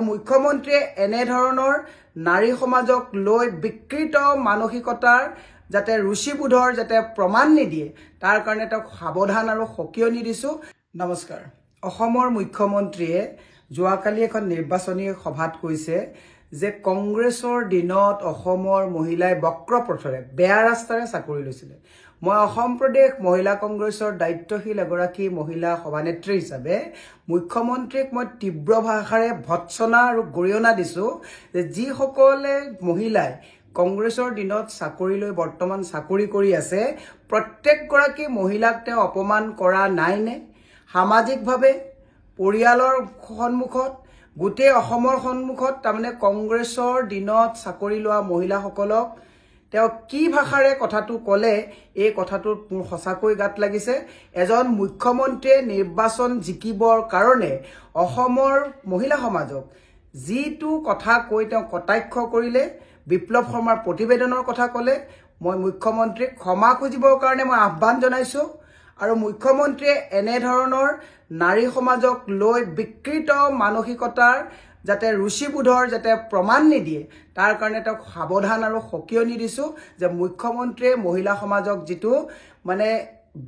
মুখ্যমন্ত্ৰীয়ে এনে ধৰণৰ নাৰী সমাজক লৈ বিকৃত মানসিকতাৰ যাতে ৰুচিবোধৰ যাতে প্ৰমাণ নিদিয়ে তাৰ কাৰণে তেওঁক সাৱধান আৰু সকিয়নি দিছো। নমস্কাৰ। অসমৰ মুখ্যমন্ত্ৰীয়ে যোৱাকালি এখন নিৰ্বাচনী সভাত কৈছে যে কংগ্ৰেছৰ দিনত অসমৰ মহিলাই বক্ৰপথৰে বেয়া ৰাস্তাৰে চাকৰি লৈছিলে। মই অসম প্ৰদেশ মহিলা কংগ্ৰেছৰ দায়িত্বশীল এগৰাকী মহিলা সভানেত্ৰী হিচাপে মুখ্যমন্ত্ৰীক মই তীব্ৰ ভাষাৰে ভৎসনা আৰু গৰিহণা দিছো যে যিসকলে মহিলাই কংগ্ৰেছৰ দিনত চাকৰি লৈ বৰ্তমান চাকৰি কৰি আছে প্ৰত্যেকগৰাকী মহিলাক তেওঁ অপমান কৰা নাইনে? সামাজিকভাৱে পৰিয়ালৰ সন্মুখত গোটেই অসমৰ সন্মুখত তাৰমানে কংগ্ৰেছৰ দিনত চাকৰি লোৱা মহিলাসকলক তেওঁ কি ভাষাৰে কথাটো ক'লে এই কথাটোত মোৰ সঁচাকৈ গাত লাগিছে। এজন মুখ্যমন্ত্ৰীয়ে নিৰ্বাচন জিকিবৰ কাৰণে অসমৰ মহিলা সমাজক যিটো কথা কৈ তেওঁ কটাক্ষ কৰিলে, বিপ্লৱ শৰ্মাৰ প্ৰতিবেদনৰ কথা ক'লে, মই মুখ্যমন্ত্ৰীক ক্ষমা খুজিবৰ কাৰণে মই আহ্বান জনাইছো। আৰু মুখ্যমন্ত্ৰীয়ে এনে ধৰণৰ নাৰী সমাজক লৈ বিকৃত মানসিকতাৰ যাতে ৰুচিবোধৰ যাতে প্ৰমাণ নিদিয়ে তাৰ কাৰণে তেওঁক সাৱধান আৰু সকিয়নি দিছো যে মুখ্যমন্ত্ৰীয়ে মহিলা সমাজক যিটো মানে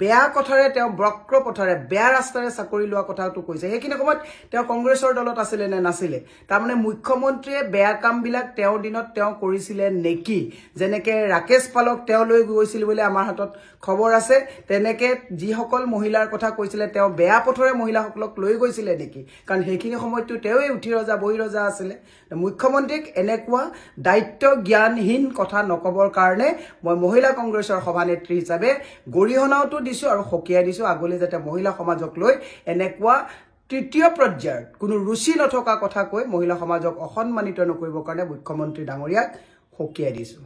বেয়া কথাৰে তেওঁ বক্ৰপথৰে বেয়া ৰাস্তাৰে চাকৰি লোৱা কথাটো কৈছে, সেইখিনি সময়ত তেওঁ কংগ্ৰেছৰ দলত আছিলে নে নাছিলে? তাৰমানে মুখ্যমন্ত্ৰীয়ে বেয়া কামবিলাক তেওঁৰ দিনত তেওঁ কৰিছিলে নেকি? যেনেকে ৰাকেশ পালক তেওঁ লৈ গৈছিল বুলি আমাৰ হাতত খবৰ আছে, তেনেকে যিসকল মহিলাৰ কথা কৈছিলে তেওঁ বেয়া পথৰে মহিলাসকলক লৈ গৈছিলে নেকি? কাৰণ সেইখিনি সময়ততো তেওঁই উঠি ৰজা বহি ৰজা আছিলে। মুখ্যমন্ত্ৰীক এনেকুৱা দায়িত্ব জ্ঞানহীন কথা নকবৰ কাৰণে মই মহিলা কংগ্ৰেছৰ সভানেত্ৰী হিচাপে গৰিহণাও দিছো আৰু সকিয়াই দিছো আগলৈ যাতে মহিলা সমাজক লৈ এনেকুৱা তৃতীয় পৰ্যায়ৰ কোনো ৰুচি নথকা কথা কৈ মহিলা সমাজক অসন্মানিত নকৰিবৰ কাৰণে মুখ্যমন্ত্ৰী ডাঙৰীয়াক সকিয়াই দিছো।